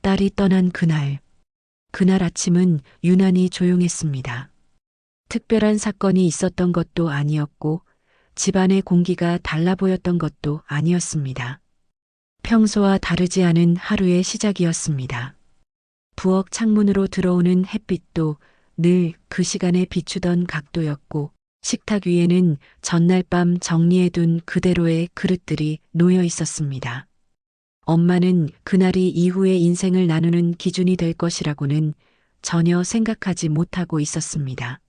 딸이 떠난 그날 아침은 유난히 조용했습니다. 특별한 사건이 있었던 것도 아니었고 집안의 공기가 달라 보였던 것도 아니었습니다. 평소와 다르지 않은 하루의 시작이었습니다. 부엌 창문으로 들어오는 햇빛도 늘 그 시간에 비추던 각도였고 식탁 위에는 전날 밤 정리해둔 그대로의 그릇들이 놓여 있었습니다. 엄마는 그날이 이후의 인생을 나누는 기준이 될 것이라고는 전혀 생각하지 못하고 있었습니다.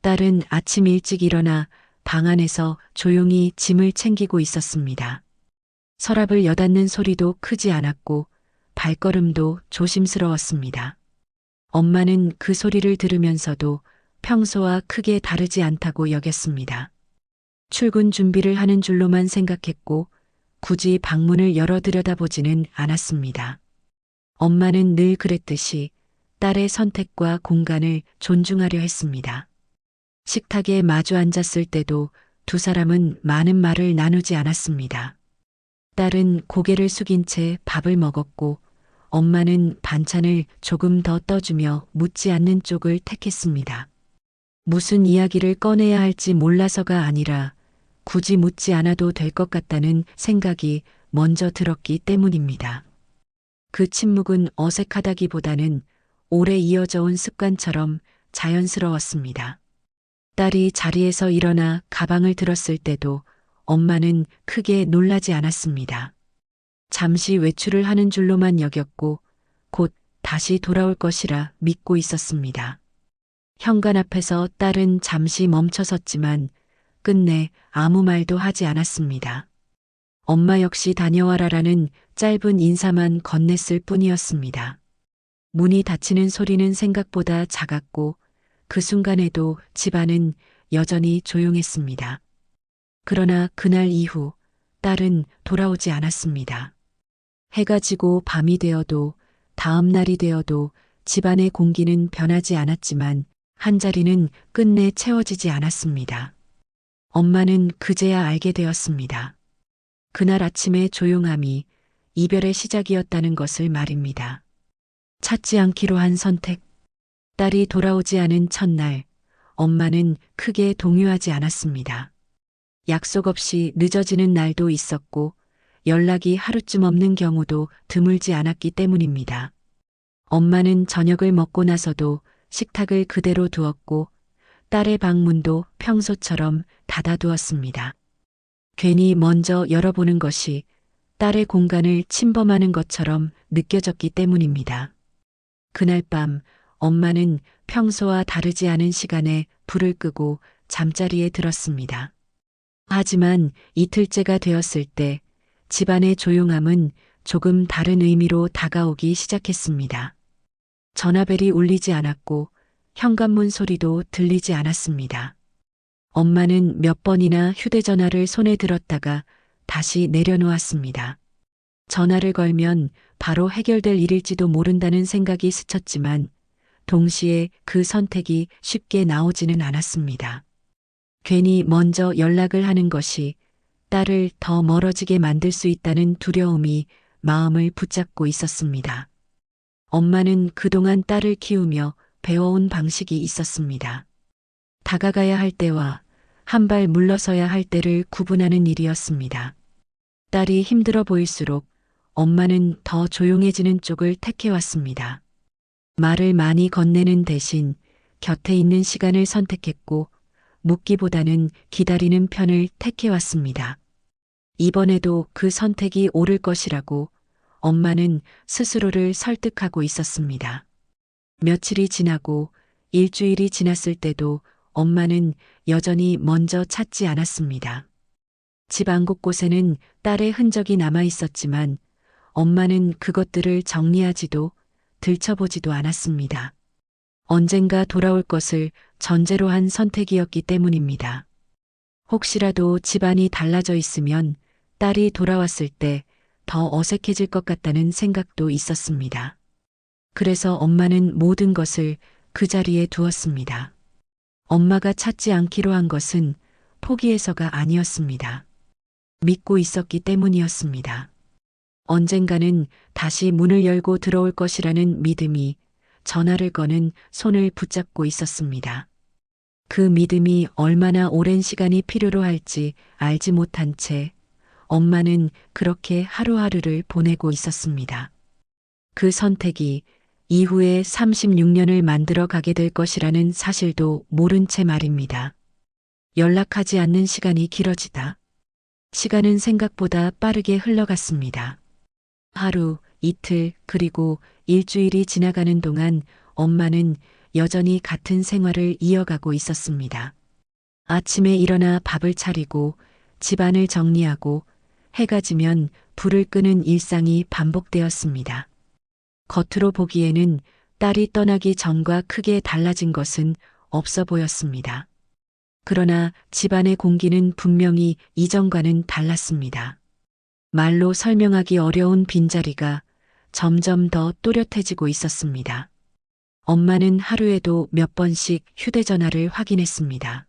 딸은 아침 일찍 일어나 방 안에서 조용히 짐을 챙기고 있었습니다. 서랍을 여닫는 소리도 크지 않았고 발걸음도 조심스러웠습니다. 엄마는 그 소리를 들으면서도 평소와 크게 다르지 않다고 여겼습니다. 출근 준비를 하는 줄로만 생각했고 굳이 방문을 열어 들여다보지는 않았습니다. 엄마는 늘 그랬듯이 딸의 선택과 공간을 존중하려 했습니다. 식탁에 마주 앉았을 때도 두 사람은 많은 말을 나누지 않았습니다. 딸은 고개를 숙인 채 밥을 먹었고 엄마는 반찬을 조금 더 떠주며 묻지 않는 쪽을 택했습니다. 무슨 이야기를 꺼내야 할지 몰라서가 아니라 굳이 묻지 않아도 될 것 같다는 생각이 먼저 들었기 때문입니다. 그 침묵은 어색하다기보다는 오래 이어져 온 습관처럼 자연스러웠습니다. 딸이 자리에서 일어나 가방을 들었을 때도 엄마는 크게 놀라지 않았습니다. 잠시 외출을 하는 줄로만 여겼고 곧 다시 돌아올 것이라 믿고 있었습니다. 현관 앞에서 딸은 잠시 멈춰섰지만 끝내 아무 말도 하지 않았습니다. 엄마 역시 다녀와라라는 짧은 인사만 건넸을 뿐이었습니다. 문이 닫히는 소리는 생각보다 작았고 그 순간에도 집안은 여전히 조용했습니다. 그러나 그날 이후 딸은 돌아오지 않았습니다. 해가 지고 밤이 되어도 다음 날이 되어도 집안의 공기는 변하지 않았지만 한자리는 끝내 채워지지 않았습니다. 엄마는 그제야 알게 되었습니다. 그날 아침의 조용함이 이별의 시작이었다는 것을 말입니다. 찾지 않기로 한 선택. 딸이 돌아오지 않은 첫날, 엄마는 크게 동요하지 않았습니다. 약속 없이 늦어지는 날도 있었고 연락이 하루쯤 없는 경우도 드물지 않았기 때문입니다. 엄마는 저녁을 먹고 나서도 식탁을 그대로 두었고 딸의 방문도 평소처럼 닫아두었습니다. 괜히 먼저 열어보는 것이 딸의 공간을 침범하는 것처럼 느껴졌기 때문입니다. 그날 밤 엄마는 평소와 다르지 않은 시간에 불을 끄고 잠자리에 들었습니다. 하지만 이틀째가 되었을 때 집안의 조용함은 조금 다른 의미로 다가오기 시작했습니다. 전화벨이 울리지 않았고 현관문 소리도 들리지 않았습니다. 엄마는 몇 번이나 휴대전화를 손에 들었다가 다시 내려놓았습니다. 전화를 걸면 바로 해결될 일일지도 모른다는 생각이 스쳤지만 동시에 그 선택이 쉽게 나오지는 않았습니다. 괜히 먼저 연락을 하는 것이 딸을 더 멀어지게 만들 수 있다는 두려움이 마음을 붙잡고 있었습니다. 엄마는 그동안 딸을 키우며 배워온 방식이 있었습니다. 다가가야 할 때와 한 발 물러서야 할 때를 구분하는 일이었습니다. 딸이 힘들어 보일수록 엄마는 더 조용해지는 쪽을 택해왔습니다. 말을 많이 건네는 대신 곁에 있는 시간을 선택했고 묻기보다는 기다리는 편을 택해왔습니다. 이번에도 그 선택이 옳을 것이라고 엄마는 스스로를 설득하고 있었습니다. 며칠이 지나고 일주일이 지났을 때도 엄마는 여전히 먼저 찾지 않았습니다. 집 안 곳곳에는 딸의 흔적이 남아 있었지만 엄마는 그것들을 정리하지도 들춰보지도 않았습니다. 언젠가 돌아올 것을 전제로 한 선택이었기 때문입니다. 혹시라도 집안이 달라져 있으면 딸이 돌아왔을 때 더 어색해질 것 같다는 생각도 있었습니다. 그래서 엄마는 모든 것을 그 자리에 두었습니다. 엄마가 찾지 않기로 한 것은 포기해서가 아니었습니다. 믿고 있었기 때문이었습니다. 언젠가는 다시 문을 열고 들어올 것이라는 믿음이 전화를 거는 손을 붙잡고 있었습니다. 그 믿음이 얼마나 오랜 시간이 필요로 할지 알지 못한 채 엄마는 그렇게 하루하루를 보내고 있었습니다. 그 선택이 이후에 36년을 만들어 가게 될 것이라는 사실도 모른 채 말입니다. 연락하지 않는 시간이 길어지다. 시간은 생각보다 빠르게 흘러갔습니다. 하루, 이틀, 그리고 일주일이 지나가는 동안 엄마는 여전히 같은 생활을 이어가고 있었습니다. 아침에 일어나 밥을 차리고 집안을 정리하고 해가 지면 불을 끄는 일상이 반복되었습니다. 겉으로 보기에는 딸이 떠나기 전과 크게 달라진 것은 없어 보였습니다. 그러나 집안의 공기는 분명히 이전과는 달랐습니다. 말로 설명하기 어려운 빈자리가 점점 더 또렷해지고 있었습니다. 엄마는 하루에도 몇 번씩 휴대전화를 확인했습니다.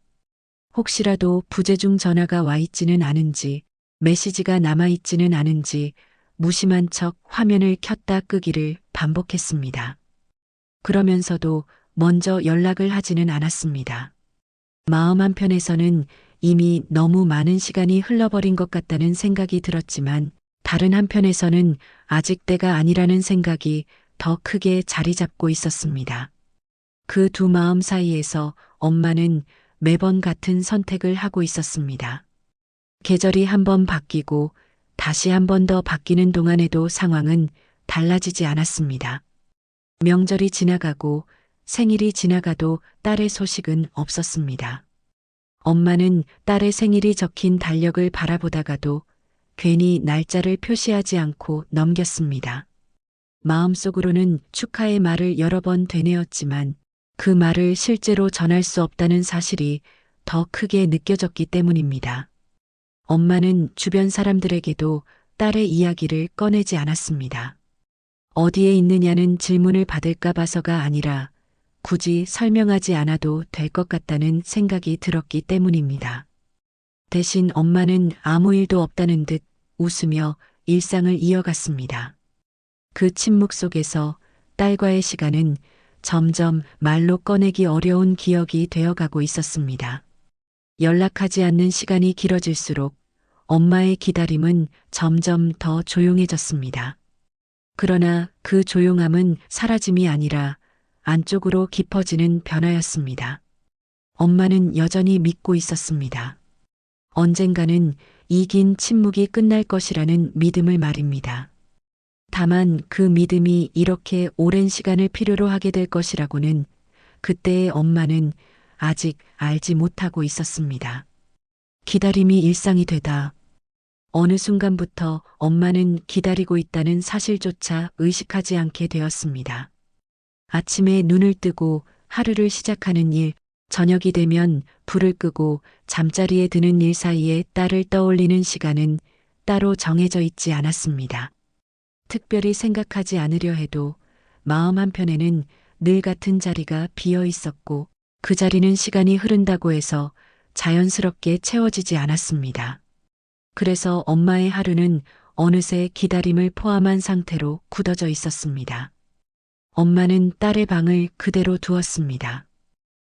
혹시라도 부재중 전화가 와 있지는 않은지, 메시지가 남아 있지는 않은지 무심한 척 화면을 켰다 끄기를 반복했습니다. 그러면서도 먼저 연락을 하지는 않았습니다. 마음 한편에서는 이미 너무 많은 시간이 흘러버린 것 같다는 생각이 들었지만 다른 한편에서는 아직 때가 아니라는 생각이 더 크게 자리 잡고 있었습니다. 그 두 마음 사이에서 엄마는 매번 같은 선택을 하고 있었습니다. 계절이 한 번 바뀌고 다시 한 번 더 바뀌는 동안에도 상황은 달라지지 않았습니다. 명절이 지나가고 생일이 지나가도 딸의 소식은 없었습니다. 엄마는 딸의 생일이 적힌 달력을 바라보다가도 괜히 날짜를 표시하지 않고 넘겼습니다. 마음속으로는 축하의 말을 여러 번 되뇌었지만 그 말을 실제로 전할 수 없다는 사실이 더 크게 느껴졌기 때문입니다. 엄마는 주변 사람들에게도 딸의 이야기를 꺼내지 않았습니다. 어디에 있느냐는 질문을 받을까 봐서가 아니라 굳이 설명하지 않아도 될 것 같다는 생각이 들었기 때문입니다. 대신 엄마는 아무 일도 없다는 듯 웃으며 일상을 이어갔습니다. 그 침묵 속에서 딸과의 시간은 점점 말로 꺼내기 어려운 기억이 되어가고 있었습니다. 연락하지 않는 시간이 길어질수록 엄마의 기다림은 점점 더 조용해졌습니다. 그러나 그 조용함은 사라짐이 아니라 안쪽으로 깊어지는 변화였습니다. 엄마는 여전히 믿고 있었습니다. 언젠가는 이 긴 침묵이 끝날 것이라는 믿음을 말입니다. 다만 그 믿음이 이렇게 오랜 시간을 필요로 하게 될 것이라고는 그때의 엄마는 아직 알지 못하고 있었습니다. 기다림이 일상이 되다. 어느 순간부터 엄마는 기다리고 있다는 사실조차 의식하지 않게 되었습니다. 아침에 눈을 뜨고 하루를 시작하는 일, 저녁이 되면 불을 끄고 잠자리에 드는 일 사이에 딸을 떠올리는 시간은 따로 정해져 있지 않았습니다. 특별히 생각하지 않으려 해도 마음 한편에는 늘 같은 자리가 비어 있었고 그 자리는 시간이 흐른다고 해서 자연스럽게 채워지지 않았습니다. 그래서 엄마의 하루는 어느새 기다림을 포함한 상태로 굳어져 있었습니다. 엄마는 딸의 방을 그대로 두었습니다.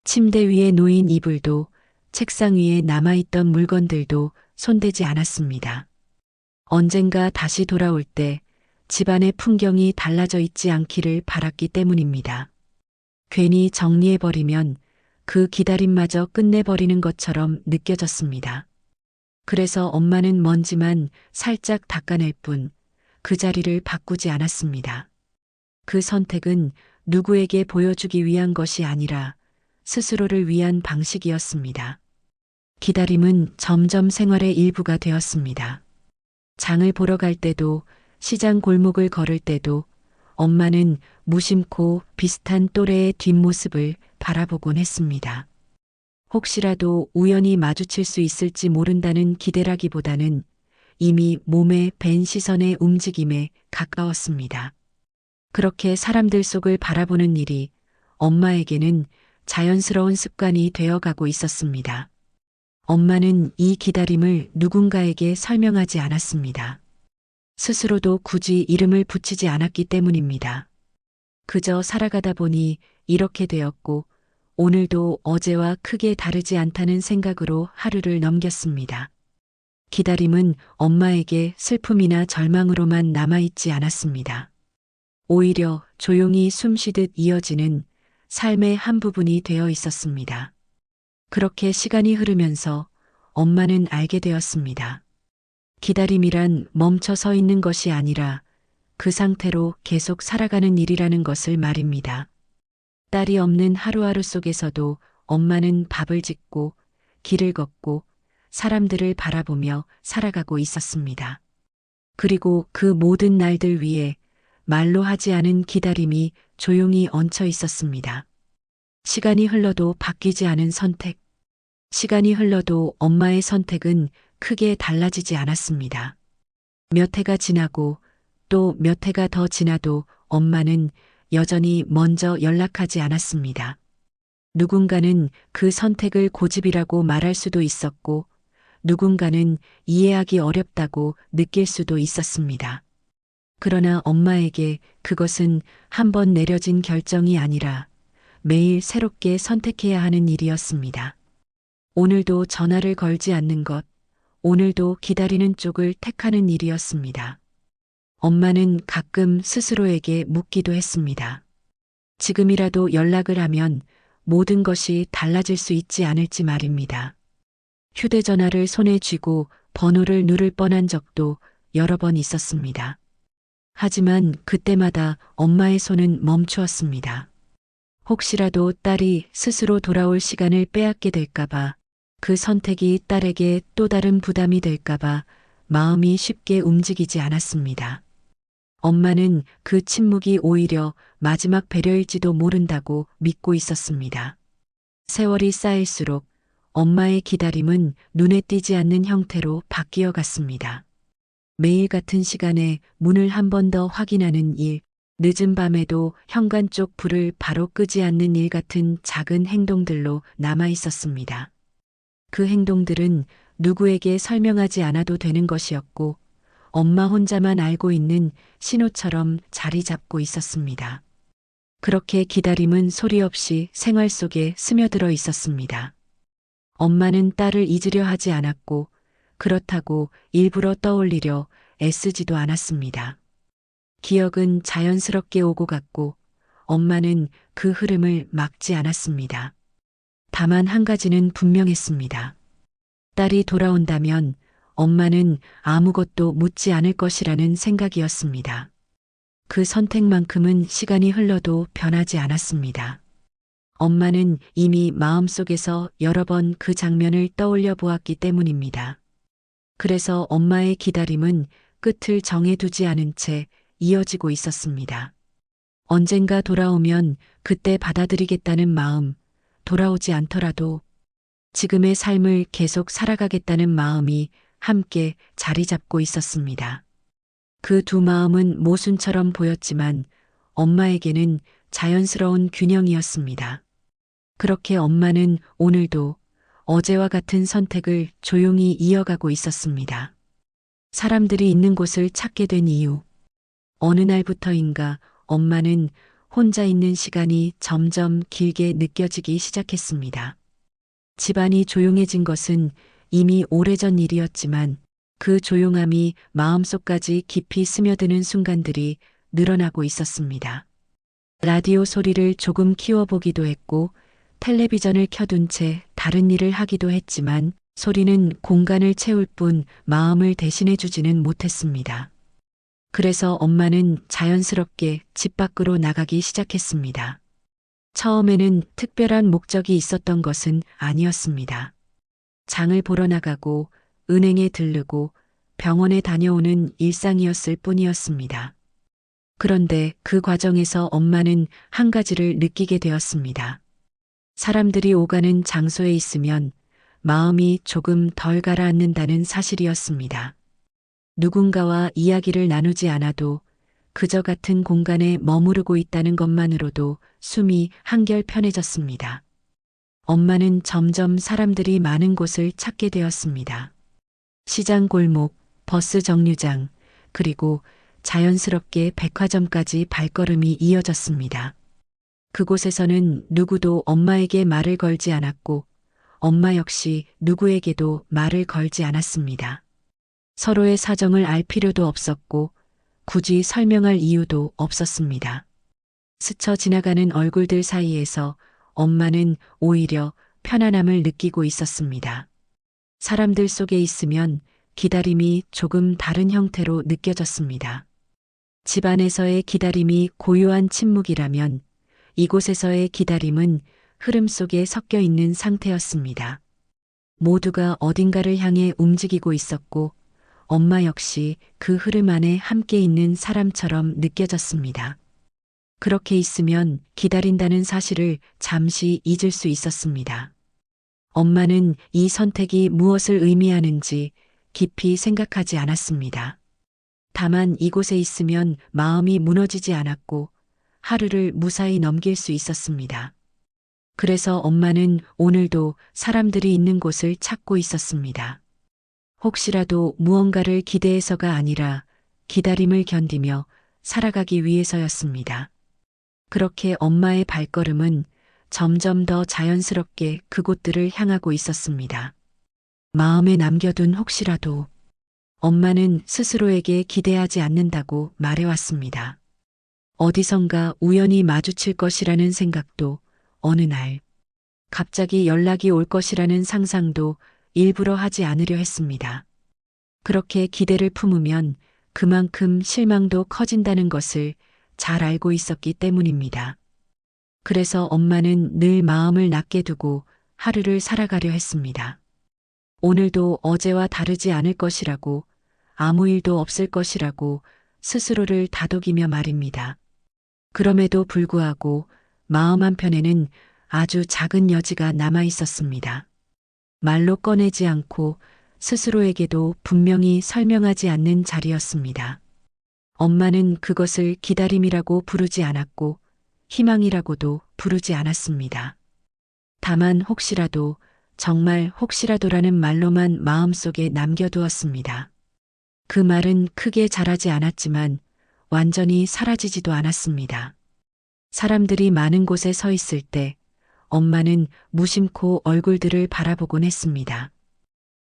침대 위에 놓인 이불도 책상 위에 남아있던 물건들도 손대지 않았습니다. 언젠가 다시 돌아올 때 집안의 풍경이 달라져 있지 않기를 바랐기 때문입니다. 괜히 정리해버리면 그 기다림마저 끝내버리는 것처럼 느껴졌습니다. 그래서 엄마는 먼지만 살짝 닦아낼 뿐 그 자리를 바꾸지 않았습니다. 그 선택은 누구에게 보여주기 위한 것이 아니라 스스로를 위한 방식이었습니다. 기다림은 점점 생활의 일부가 되었습니다. 장을 보러 갈 때도 시장 골목을 걸을 때도 엄마는 무심코 비슷한 또래의 뒷모습을 바라보곤 했습니다. 혹시라도 우연히 마주칠 수 있을지 모른다는 기대라기보다는 이미 몸에 밴 시선의 움직임에 가까웠습니다. 그렇게 사람들 속을 바라보는 일이 엄마에게는 자연스러운 습관이 되어가고 있었습니다. 엄마는 이 기다림을 누군가에게 설명하지 않았습니다. 스스로도 굳이 이름을 붙이지 않았기 때문입니다. 그저 살아가다 보니 이렇게 되었고 오늘도 어제와 크게 다르지 않다는 생각으로 하루를 넘겼습니다. 기다림은 엄마에게 슬픔이나 절망으로만 남아있지 않았습니다. 오히려 조용히 숨쉬듯 이어지는 삶의 한 부분이 되어 있었습니다. 그렇게 시간이 흐르면서 엄마는 알게 되었습니다. 기다림이란 멈춰 서 있는 것이 아니라 그 상태로 계속 살아가는 일이라는 것을 말입니다. 딸이 없는 하루하루 속에서도 엄마는 밥을 짓고 길을 걷고 사람들을 바라보며 살아가고 있었습니다. 그리고 그 모든 날들 위에 말로 하지 않은 기다림이 조용히 얹혀 있었습니다. 시간이 흘러도 바뀌지 않은 선택. 시간이 흘러도 엄마의 선택은 크게 달라지지 않았습니다. 몇 해가 지나고 또 몇 해가 더 지나도 엄마는 여전히 먼저 연락하지 않았습니다. 누군가는 그 선택을 고집이라고 말할 수도 있었고 누군가는 이해하기 어렵다고 느낄 수도 있었습니다. 그러나 엄마에게 그것은 한 번 내려진 결정이 아니라 매일 새롭게 선택해야 하는 일이었습니다. 오늘도 전화를 걸지 않는 것, 오늘도 기다리는 쪽을 택하는 일이었습니다. 엄마는 가끔 스스로에게 묻기도 했습니다. 지금이라도 연락을 하면 모든 것이 달라질 수 있지 않을지 말입니다. 휴대전화를 손에 쥐고 번호를 누를 뻔한 적도 여러 번 있었습니다. 하지만 그때마다 엄마의 손은 멈추었습니다. 혹시라도 딸이 스스로 돌아올 시간을 빼앗게 될까봐, 그 선택이 딸에게 또 다른 부담이 될까봐 마음이 쉽게 움직이지 않았습니다. 엄마는 그 침묵이 오히려 마지막 배려일지도 모른다고 믿고 있었습니다. 세월이 쌓일수록 엄마의 기다림은 눈에 띄지 않는 형태로 바뀌어 갔습니다. 매일 같은 시간에 문을 한 번 더 확인하는 일, 늦은 밤에도 현관 쪽 불을 바로 끄지 않는 일 같은 작은 행동들로 남아 있었습니다. 그 행동들은 누구에게 설명하지 않아도 되는 것이었고 엄마 혼자만 알고 있는 신호처럼 자리 잡고 있었습니다. 그렇게 기다림은 소리 없이 생활 속에 스며들어 있었습니다. 엄마는 딸을 잊으려 하지 않았고 그렇다고 일부러 떠올리려 애쓰지도 않았습니다. 기억은 자연스럽게 오고 갔고 엄마는 그 흐름을 막지 않았습니다. 다만 한 가지는 분명했습니다. 딸이 돌아온다면 엄마는 아무것도 묻지 않을 것이라는 생각이었습니다. 그 선택만큼은 시간이 흘러도 변하지 않았습니다. 엄마는 이미 마음속에서 여러 번 그 장면을 떠올려 보았기 때문입니다. 그래서 엄마의 기다림은 끝을 정해두지 않은 채 이어지고 있었습니다. 언젠가 돌아오면 그때 받아들이겠다는 마음, 돌아오지 않더라도 지금의 삶을 계속 살아가겠다는 마음이 함께 자리 잡고 있었습니다. 그 두 마음은 모순처럼 보였지만 엄마에게는 자연스러운 균형이었습니다. 그렇게 엄마는 오늘도 어제와 같은 선택을 조용히 이어가고 있었습니다. 사람들이 있는 곳을 찾게 된 이유. 어느 날부터인가 엄마는 혼자 있는 시간이 점점 길게 느껴지기 시작했습니다. 집안이 조용해진 것은 이미 오래전 일이었지만 그 조용함이 마음속까지 깊이 스며드는 순간들이 늘어나고 있었습니다. 라디오 소리를 조금 키워보기도 했고 텔레비전을 켜둔 채 다른 일을 하기도 했지만 소리는 공간을 채울 뿐 마음을 대신해 주지는 못했습니다. 그래서 엄마는 자연스럽게 집 밖으로 나가기 시작했습니다. 처음에는 특별한 목적이 있었던 것은 아니었습니다. 장을 보러 나가고 은행에 들르고 병원에 다녀오는 일상이었을 뿐이었습니다. 그런데 그 과정에서 엄마는 한 가지를 느끼게 되었습니다. 사람들이 오가는 장소에 있으면 마음이 조금 덜 가라앉는다는 사실이었습니다. 누군가와 이야기를 나누지 않아도 그저 같은 공간에 머무르고 있다는 것만으로도 숨이 한결 편해졌습니다. 엄마는 점점 사람들이 많은 곳을 찾게 되었습니다. 시장 골목, 버스 정류장, 그리고 자연스럽게 백화점까지 발걸음이 이어졌습니다. 그곳에서는 누구도 엄마에게 말을 걸지 않았고 엄마 역시 누구에게도 말을 걸지 않았습니다. 서로의 사정을 알 필요도 없었고 굳이 설명할 이유도 없었습니다. 스쳐 지나가는 얼굴들 사이에서 엄마는 오히려 편안함을 느끼고 있었습니다. 사람들 속에 있으면 기다림이 조금 다른 형태로 느껴졌습니다. 집안에서의 기다림이 고요한 침묵이라면 이곳에서의 기다림은 흐름 속에 섞여 있는 상태였습니다. 모두가 어딘가를 향해 움직이고 있었고 엄마 역시 그 흐름 안에 함께 있는 사람처럼 느껴졌습니다. 그렇게 있으면 기다린다는 사실을 잠시 잊을 수 있었습니다. 엄마는 이 선택이 무엇을 의미하는지 깊이 생각하지 않았습니다. 다만 이곳에 있으면 마음이 무너지지 않았고 하루를 무사히 넘길 수 있었습니다. 그래서 엄마는 오늘도 사람들이 있는 곳을 찾고 있었습니다. 혹시라도 무언가를 기대해서가 아니라 기다림을 견디며 살아가기 위해서였습니다. 그렇게 엄마의 발걸음은 점점 더 자연스럽게 그곳들을 향하고 있었습니다. 마음에 남겨둔 혹시라도 엄마는 스스로에게 기대하지 않는다고 말해왔습니다. 어디선가 우연히 마주칠 것이라는 생각도 어느 날 갑자기 연락이 올 것이라는 상상도 일부러 하지 않으려 했습니다. 그렇게 기대를 품으면 그만큼 실망도 커진다는 것을 잘 알고 있었기 때문입니다. 그래서 엄마는 늘 마음을 낮게 두고 하루를 살아가려 했습니다. 오늘도 어제와 다르지 않을 것이라고, 아무 일도 없을 것이라고 스스로를 다독이며 말입니다. 그럼에도 불구하고 마음 한편에는 아주 작은 여지가 남아 있었습니다. 말로 꺼내지 않고 스스로에게도 분명히 설명하지 않는 자리였습니다. 엄마는 그것을 기다림이라고 부르지 않았고 희망이라고도 부르지 않았습니다. 다만 혹시라도, 정말 혹시라도라는 말로만 마음속에 남겨두었습니다. 그 말은 크게 자라지 않았지만 완전히 사라지지도 않았습니다. 사람들이 많은 곳에 서 있을 때 엄마는 무심코 얼굴들을 바라보곤 했습니다.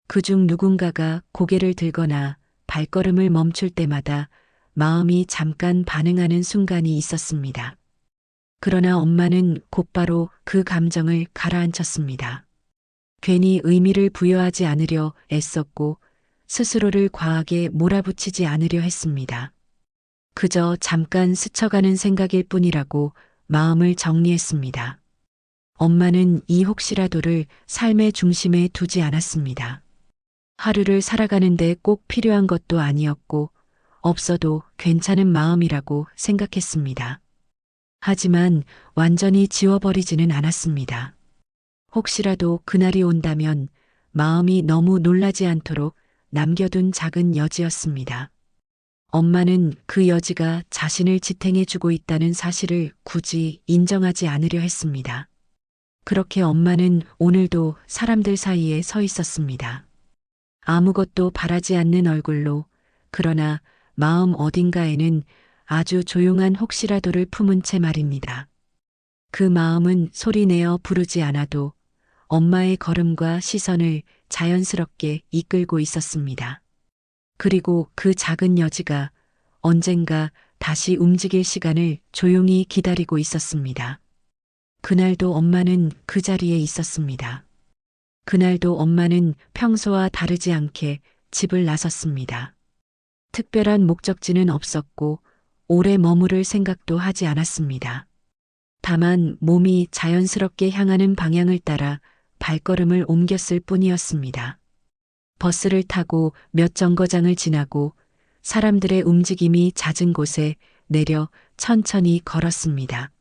그중 누군가가 고개를 들거나 발걸음을 멈출 때마다 마음이 잠깐 반응하는 순간이 있었습니다. 그러나 엄마는 곧바로 그 감정을 가라앉혔습니다. 괜히 의미를 부여하지 않으려 애썼고 스스로를 과하게 몰아붙이지 않으려 했습니다. 그저 잠깐 스쳐가는 생각일 뿐이라고 마음을 정리했습니다. 엄마는 이 혹시라도를 삶의 중심에 두지 않았습니다. 하루를 살아가는데 꼭 필요한 것도 아니었고 없어도 괜찮은 마음이라고 생각했습니다. 하지만 완전히 지워버리지는 않았습니다. 혹시라도 그날이 온다면 마음이 너무 놀라지 않도록 남겨둔 작은 여지였습니다. 엄마는 그 여지가 자신을 지탱해주고 있다는 사실을 굳이 인정하지 않으려 했습니다. 그렇게 엄마는 오늘도 사람들 사이에 서 있었습니다. 아무것도 바라지 않는 얼굴로, 그러나 마음 어딘가에는 아주 조용한 혹시라도를 품은 채 말입니다. 그 마음은 소리내어 부르지 않아도 엄마의 걸음과 시선을 자연스럽게 이끌고 있었습니다. 그리고 그 작은 여지가 언젠가 다시 움직일 시간을 조용히 기다리고 있었습니다. 그날도 엄마는 그 자리에 있었습니다. 그날도 엄마는 평소와 다르지 않게 집을 나섰습니다. 특별한 목적지는 없었고 오래 머무를 생각도 하지 않았습니다. 다만 몸이 자연스럽게 향하는 방향을 따라 발걸음을 옮겼을 뿐이었습니다. 버스를 타고 몇 정거장을 지나고 사람들의 움직임이 잦은 곳에 내려 천천히 걸었습니다.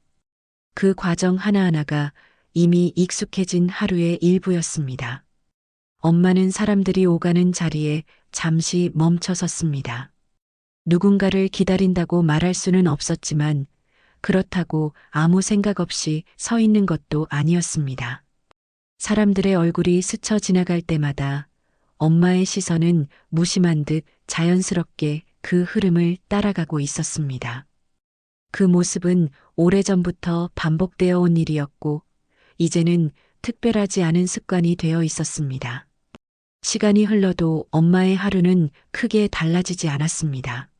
그 과정 하나하나가 이미 익숙해진 하루의 일부였습니다. 엄마는 사람들이 오가는 자리에 잠시 멈춰 섰습니다. 누군가를 기다린다고 말할 수는 없었지만 그렇다고 아무 생각 없이 서 있는 것도 아니었습니다. 사람들의 얼굴이 스쳐 지나갈 때마다 엄마의 시선은 무심한 듯 자연스럽게 그 흐름을 따라가고 있었습니다. 그 모습은 오래전부터 반복되어 온 일이었고, 이제는 특별하지 않은 습관이 되어 있었습니다. 시간이 흘러도 엄마의 하루는 크게 달라지지 않았습니다.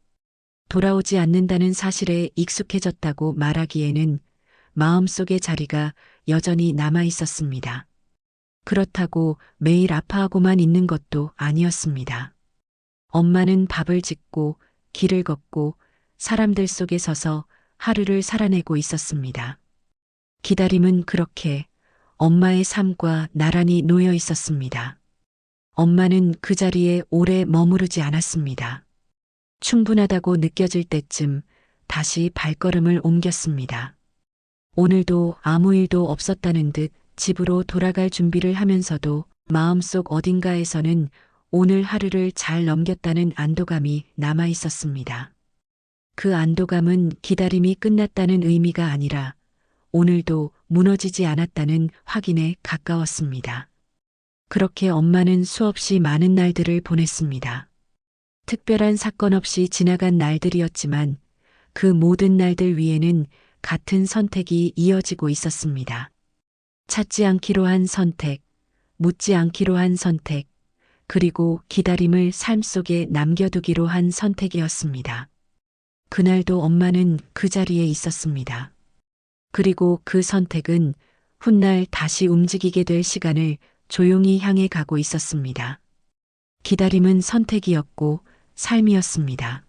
돌아오지 않는다는 사실에 익숙해졌다고 말하기에는 마음속의 자리가 여전히 남아 있었습니다. 그렇다고 매일 아파하고만 있는 것도 아니었습니다. 엄마는 밥을 짓고 길을 걷고 사람들 속에 서서 하루를 살아내고 있었습니다. 기다림은 그렇게 엄마의 삶과 나란히 놓여 있었습니다. 엄마는 그 자리에 오래 머무르지 않았습니다. 충분하다고 느껴질 때쯤 다시 발걸음을 옮겼습니다. 오늘도 아무 일도 없었다는 듯 집으로 돌아갈 준비를 하면서도 마음속 어딘가에서는 오늘 하루를 잘 넘겼다는 안도감이 남아 있었습니다. 그 안도감은 기다림이 끝났다는 의미가 아니라 오늘도 무너지지 않았다는 확인에 가까웠습니다. 그렇게 엄마는 수없이 많은 날들을 보냈습니다. 특별한 사건 없이 지나간 날들이었지만 그 모든 날들 위에는 같은 선택이 이어지고 있었습니다. 찾지 않기로 한 선택, 묻지 않기로 한 선택, 그리고 기다림을 삶 속에 남겨두기로 한 선택이었습니다. 그날도 엄마는 그 자리에 있었습니다. 그리고 그 선택은 훗날 다시 움직이게 될 시간을 조용히 향해 가고 있었습니다. 기다림은 선택이었고 삶이었습니다.